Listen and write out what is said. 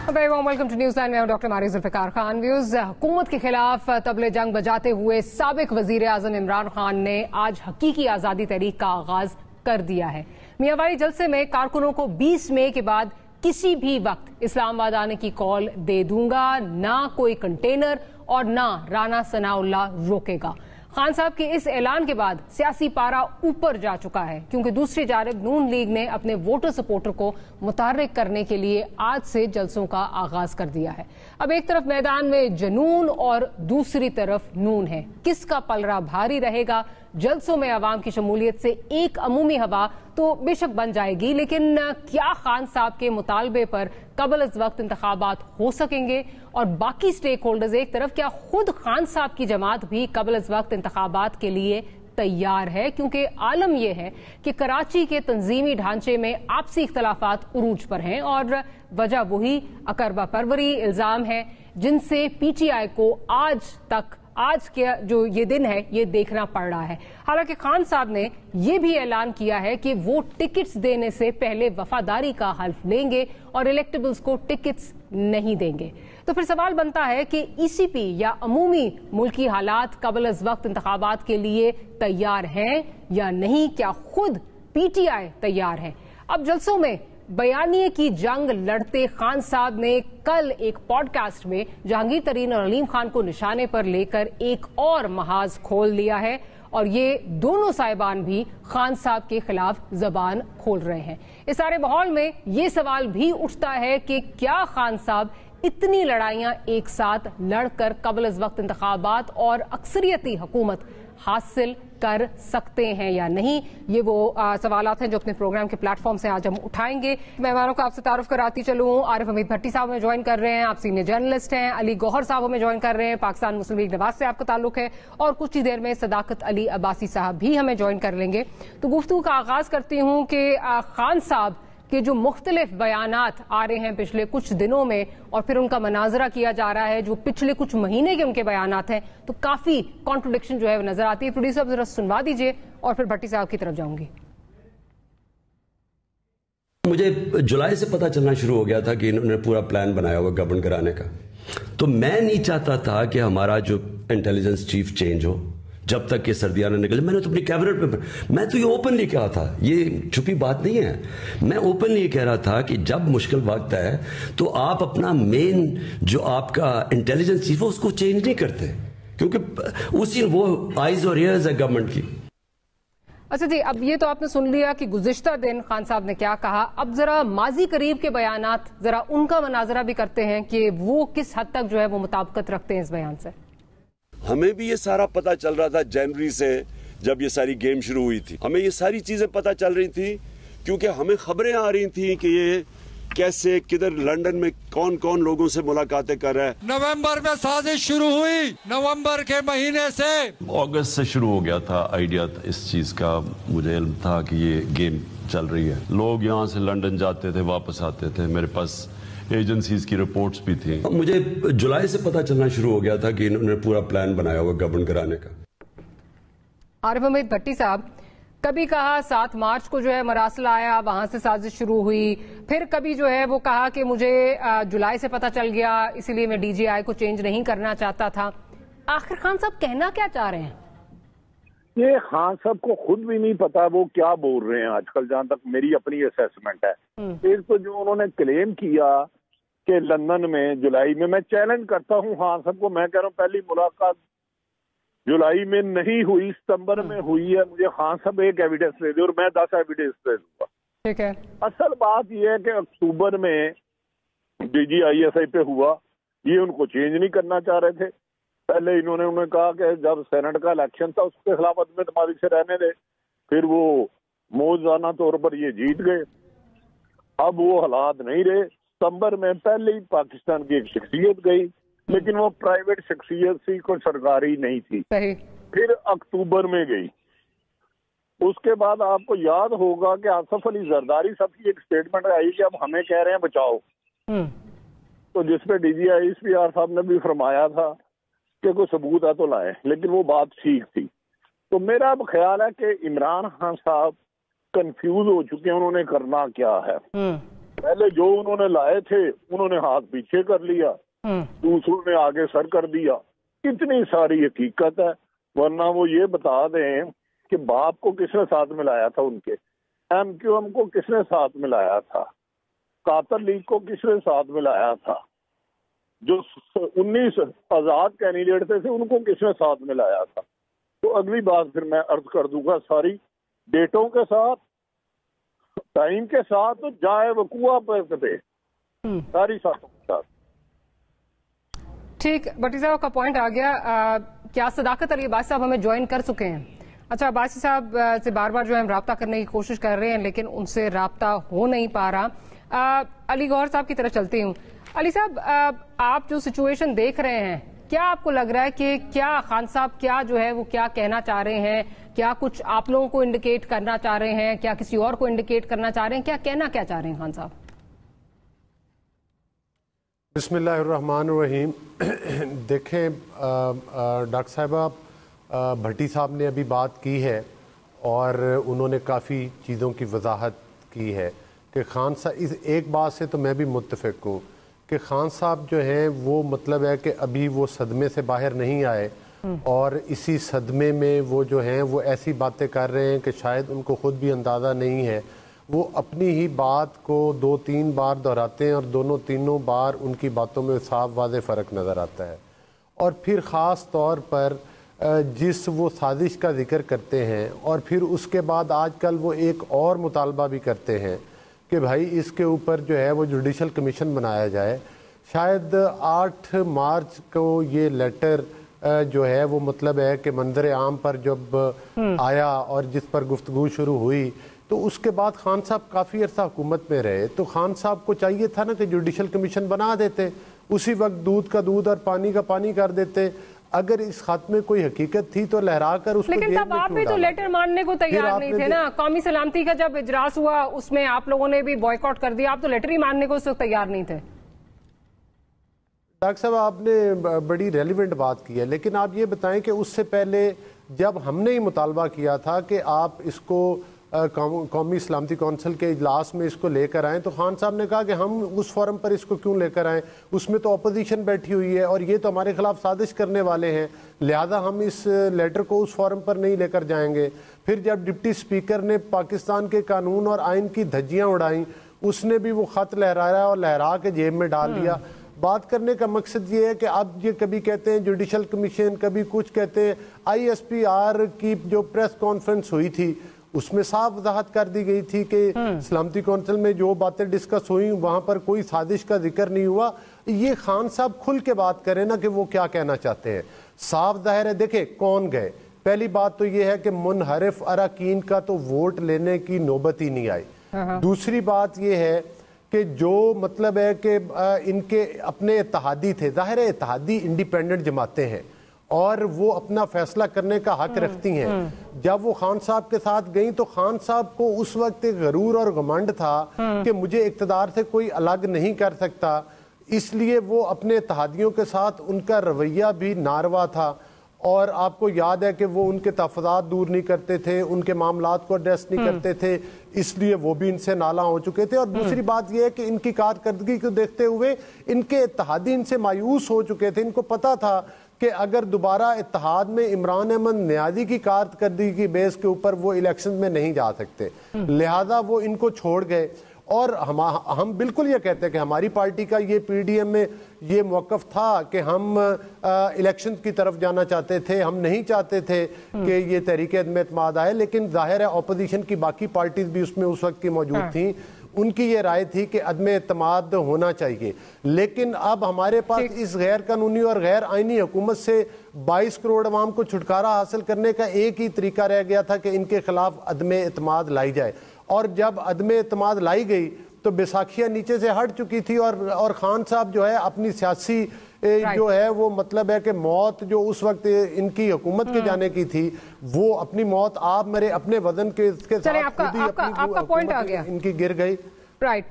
Very warm welcome to news line में doctor Maria Zulfiqar Khan. Views, हुकूमत के खिलाफ तबले जंग बजाते हुए साबिक वजीर आजम इमरान खान ने आज हकीकी आज़ादी तहरीक का आगाज कर दिया है। मियांवाली जलसे में कारकुनों को 20 मई के बाद किसी भी वक्त इस्लामाबाद आने की कॉल दे दूंगा, ना कोई कंटेनर और ना राना सनाउल्लाह रोकेगा। खान साहब के इस ऐलान के बाद सियासी पारा ऊपर जा चुका है, क्योंकि दूसरी जानिब नून लीग ने अपने वोटर सपोर्टर को मुतहर्रिक करने के लिए आज से जलसों का आगाज कर दिया है। अब एक तरफ मैदान में जनून और दूसरी तरफ नून है। किसका पलड़ा भारी रहेगा? जलसों में आवाम की शमूलियत से एक अमूमी हवा तो बेशक बन जाएगी, लेकिन क्या खान साहब के मुतालबे पर कबल अज वक्त इंतखाबात हो सकेंगे? और बाकी स्टेक होल्डर्स एक तरफ, क्या खुद खान साहब की जमात भी कबल अज वक्त इंतखाबात के लिए तैयार है? क्योंकि आलम यह है कि कराची के तंजीमी ढांचे में आपसी इख्तलाफात उरूज पर हैं और वजह वही अकरबा परवरी इल्जाम है जिनसे पीटीआई को आज के जो ये दिन है ये देखना पड़ रहा है। हालांकि खान साहब ने ये भी ऐलान किया है कि वो टिकट्स देने से पहले वफादारी का हल्फ लेंगे और इलेक्टेबल्स को टिकट्स नहीं देंगे। तो फिर सवाल बनता है कि ईसीपी या अमूमी मुल्की हालात कबल अज वक्त इंतखाबात के लिए तैयार हैं या नहीं? क्या खुद पीटीआई तैयार है? अब जलसों में बयानिए की जंग लड़ते खान साहब ने कल एक पॉडकास्ट में जहांगीर तरीन और अलीम खान को निशाने पर लेकर एक और महाज खोल दिया है और ये दोनों साहिबान भी खान साहब के खिलाफ जबान खोल रहे हैं। इस सारे माहौल में ये सवाल भी उठता है कि क्या खान साहब इतनी लड़ाइयां एक साथ लड़कर कबल अज वक्त इंतखाबात और अक्सरियती हुकूमत हासिल कर सकते हैं या नहीं? ये वो सवालात हैं जो अपने प्रोग्राम के प्लेटफॉर्म से आज हम उठाएंगे। मेहमानों को आपसे तारुफ कराती चलूं। आरिफ हमीद भट्टी साहब हमें ज्वाइन कर रहे हैं, आप सीनियर जर्नलिस्ट हैं। अली गौहर साहब हमें ज्वाइन कर रहे हैं, पाकिस्तान मुस्लिम लीग नवाज से आपका ताल्लुक है। और कुछ ही देर में सदाकत अली अब्बासी साहब भी हमें ज्वाइन कर लेंगे। तो गुफ्तगू का आगाज करती हूँ कि खान साहब के जो मुख्तलिफ बयानात आ रहे हैं पिछले कुछ दिनों में और फिर उनका मनाजरा किया जा रहा है जो पिछले कुछ महीने के उनके बयानात हैं, तो काफी कॉन्ट्रोडिक्शन जो है नजर आती है। प्रोड्यूसर साहब जरा सुनवा दीजिए और फिर भट्टी साहब की तरफ जाऊंगी। मुझे जुलाई से पता चलना शुरू हो गया था कि इन्होंने पूरा प्लान बनाया हुआ गवर्न कराने का। तो मैं नहीं चाहता था कि हमारा जो इंटेलिजेंस चीफ चेंज हो जब तक ये सर्दियां न निकले। मैंने तो अपनी कैबिनेट में मैं तो ये ओपनली कहा था, ये छुपी बात नहीं है। मैं ओपनली ये कह रहा था कि जब मुश्किल वक्त है तो आप अपना मेन जो आपका इंटेलिजेंस चीफ है उसको चेंज नहीं करते, क्योंकि उसी वो आइज और ईयर्स है गवर्नमेंट की। अच्छा जी, अब ये तो आपने सुन लिया कि गुज़िश्ता दिन खान साहब ने क्या कहा। अब जरा माजी करीब के बयानात, जरा उनका मनाजरा भी करते हैं कि वो किस हद तक जो है वो मुताबिकत रखते हैं इस बयान से। हमें भी ये सारा पता चल रहा था जनवरी से, जब ये सारी गेम शुरू हुई थी। हमें ये सारी चीजें पता चल रही थी क्योंकि हमें खबरें आ रही थी कि ये कैसे किधर लंदन में कौन कौन लोगों से मुलाकातें कर रहा है। नवंबर में साजिश शुरू हुई, नवंबर के महीने से। अगस्त से शुरू हो गया था आइडिया इस चीज का। मुझे इल्म था कि ये गेम चल रही है। लोग यहाँ से लंदन जाते थे, वापस आते थे। मेरे पास एजेंसीज की रिपोर्ट्स भी थी। मुझे जुलाई से पता चलना शुरू हो गया था कि इन्होंने पूरा प्लान बनाया हुआ गवर्न कराने का। आरिफ हमीद भट्टी साहब, कभी कहा 7 मार्च को जो है मरासला आया, वहां से साजिश शुरू हुई, फिर कभी जो है वो कहा कि मुझे जुलाई से पता चल गया इसीलिए मैं डीजीआई को चेंज नहीं करना चाहता था। आखिर खान साहब कहना क्या चाह रहे हैं? ये खान साहब को खुद भी नहीं पता वो क्या बोल रहे हैं आजकल, जहां तक मेरी अपनी असेसमेंट है। एक तो जो उन्होंने क्लेम किया कि लंदन में जुलाई में, मैं चैलेंज करता हूं खान साहब को, मैं कह रहा हूं पहली मुलाकात जुलाई में नहीं हुई, सितंबर में हुई है। मुझे खान साहब एक एविडेंस दे दे और मैं 10 एविडेंस दे दूंगा। ठीक है। असल बात यह है कि अक्टूबर में DGISI पे हुआ, ये उनको चेंज नहीं करना चाह रहे थे। पहले उन्होंने कहा कि जब सेनेट का इलेक्शन था उसके खिलाफ अदम एतमादी से रहने दे, फिर वो मौजूदा तौर पर ये जीत गए। अब वो हालात नहीं रहे। सितंबर में पहले ही पाकिस्तान की एक शख्सियत गई, लेकिन वो प्राइवेट शख्सियत थी, कोई सरकारी नहीं थी। फिर अक्टूबर में गई। उसके बाद आपको याद होगा कि आसफ अली जरदारी साहब की एक स्टेटमेंट आई कि अब हमें कह रहे हैं बचाओ, तो जिसपे DGISPR साहब ने भी फरमाया था कि कोई सबूत है तो लाए, लेकिन वो बात ठीक थी। तो मेरा अब ख्याल है कि इमरान खान साहब कंफ्यूज हो चुके हैं उन्होंने करना क्या है। पहले जो उन्होंने लाए थे उन्होंने हाथ पीछे कर लिया, दूसरों ने आगे सर कर दिया। कितनी सारी हकीकत है। वरना वो ये बता दें कि बाप को किसने साथ मिलाया था, उनके एमक्यूएम को किसने साथ मिलाया था, कातर लीग को किसने साथ मिलाया था, जो 19 आजाद कैंडिडेट थे उनको किसने साथ मिलाया था। तो अगली बात फिर मैं अर्ज कर दूंगा सारी डेटों के साथ, टाइम के साथ, जाए वकूआ पे सारी साथों के साथ। ठीक, भट्टी साहब का पॉइंट आ गया। क्या सदाकत अली अब्बासी साहब हमें ज्वाइन कर चुके हैं? अच्छा, अब्बासी साहब से बार बार जो है हम राब्ता करने की कोशिश कर रहे हैं लेकिन उनसे राब्ता हो नहीं पा रहा। अली गौहर साहब की तरफ चलती हूँ। अली साहब, आप जो सिचुएशन देख रहे हैं, क्या आपको लग रहा है कि क्या खान साहब क्या जो है वो क्या कहना चाह रहे हैं? क्या कुछ आप लोगों को इंडिकेट करना चाह रहे हैं? क्या किसी और को इंडिकेट करना चाह रहे हैं? क्या कहना क्या चाह रहे हैं खान साहब? बिस्मिल्लाहिर्रहमानिर्रहीम। देखें, डॉक्टर साहिबा, भट्टी साहब ने अभी बात की है और उन्होंने काफ़ी चीज़ों की वजाहत की है कि खान साहब, इस एक बात से तो मैं भी मुत्तफ़िक हूँ कि खान साहब जो हैं वो मतलब है कि अभी वो सदमे से बाहर नहीं आए और इसी सदमे में वो जो हैं वो ऐसी बातें कर रहे हैं कि शायद उनको ख़ुद भी अंदाज़ा नहीं है। वो अपनी ही बात को 2-3 बार दोहराते हैं और तीनों बार उनकी बातों में साफ वाज़ेह फ़र्क नज़र आता है। और फिर ख़ास तौर पर जिस वो साजिश का जिक्र करते हैं और फिर उसके बाद आजकल वो एक और मुतालबा भी करते हैं कि भाई इसके ऊपर जो है वो जुडिशल कमीशन बनाया जाए। शायद 8 मार्च को ये लेटर जो है वो मतलब है कि मंजर आम पर जब आया और जिस पर गुफ्तगू शुरू हुई तो उसके बाद खान साहब काफ़ी अरसा हुकूमत में रहे, तो खान साहब को चाहिए था ना कि जुडिशल कमीशन बना देते, उसी वक्त दूध का दूध और पानी का पानी कर देते। अगर इस खत में कोई हकीकत थी तो लहरा कर उसको, लेकिन तब आप भी तो लेटर मानने को तैयार नहीं थे ना। कौमी सलामती का जब इजलास हुआ उसमें आप लोगों ने भी बॉयकॉट कर दिया, आप तो लेटर ही मानने को उस वक्त तैयार नहीं थे। डॉक्टर साहब, आपने बड़ी रेलिवेंट बात की है, लेकिन आप ये बताएं कि उससे पहले जब हमने ही मुतालबा किया था कि आप इसको कौमी सलामती कौंसिल के इजलास में इसको लेकर आएँ, तो खान साहब ने कहा कि हम उस फोरम पर इसको क्यों लेकर आएँ, उसमें तो अपोजिशन बैठी हुई है और ये तो हमारे खिलाफ साजिश करने वाले हैं, लिहाजा हम इस लेटर को उस फोरम पर नहीं लेकर जाएंगे। फिर जब डिप्टी स्पीकर ने पाकिस्तान के कानून और आइन की धज्जियाँ उड़ाई, उसने भी वो ख़त लहराया और लहरा के जेब में डाल लिया। बात करने का मकसद ये है कि अब ये कभी कहते हैं जुडिशल कमीशन, कभी कुछ कहते हैं। ISPR की जो प्रेस कॉन्फ्रेंस हुई थी उसमें साफ वजाहत कर दी गई थी कि सलामती कौंसिल में जो बातें डिस्कस हुई वहां पर कोई साजिश का जिक्र नहीं हुआ। ये खान साहब खुल के बात करें ना कि वो क्या कहना चाहते हैं। साफ जाहिर है, देखे कौन गए, पहली बात तो ये है कि मुनहरिफ अरकान का तो वोट लेने की नौबत ही नहीं आई। दूसरी बात ये है कि जो मतलब है कि इनके अपने इत्तेहादी थे, जाहिर है इत्तेहादी इंडिपेंडेंट जमातें हैं और वो अपना फैसला करने का हक रखती हैं। जब वो खान साहब के साथ गई तो खान साहब को उस वक्त एक गरूर और घमंड था कि मुझे इक़्तिदार से कोई अलग नहीं कर सकता, इसलिए वो अपने इत्तेहादियों के साथ उनका रवैया भी नारवा था। और आपको याद है कि वो उनके तहफ़्फ़ुज़ात दूर नहीं करते थे, उनके मामलात को एड्रेस नहीं करते थे, इसलिए वो भी इनसे नाला हो चुके थे। और दूसरी बात यह है कि इनकी कारकर्दगी को देखते हुए इनके इत्तेहादी इनसे मायूस हो चुके थे। इनको पता था कि अगर दोबारा इत्तेहाद में इमरान अहमद नियाज़ी की कारकर्दगी की बेस के ऊपर वो इलेक्शन में नहीं जा सकते, लिहाजा वो इनको छोड़ गए। और हम बिल्कुल ये कहते हैं कि हमारी पार्टी का ये PDM में ये मौक़िफ़ था कि हम इलेक्शन की तरफ जाना चाहते थे, हम नहीं चाहते थे कि ये तहरीक अदम एतमाद आए। लेकिन जाहिर है अपोजिशन की बाकी पार्टीज भी उसमें उस वक्त की मौजूद थी, उनकी ये राय थी कि अदम एतमाद होना चाहिए। लेकिन अब हमारे पास इस गैर कानूनी और गैर आइनी हुकूमत से 22 करोड़ अवाम को छुटकारा हासिल करने का एक ही तरीका रह गया था कि इनके खिलाफ अदम एतमाद लाई जाए। और जब अदम एतमाद लाई गई तो बैसाखियाँ नीचे से हट चुकी थी और खान साहब जो है अपनी सियासी जो है वो मतलब है कि मौत जो उस वक्त इनकी हुकूमत के जाने की थी, वो अपनी मौत आप मेरे अपने वजन के साथ आपका पॉइंट आ गया, इनकी गिर गई। राइट।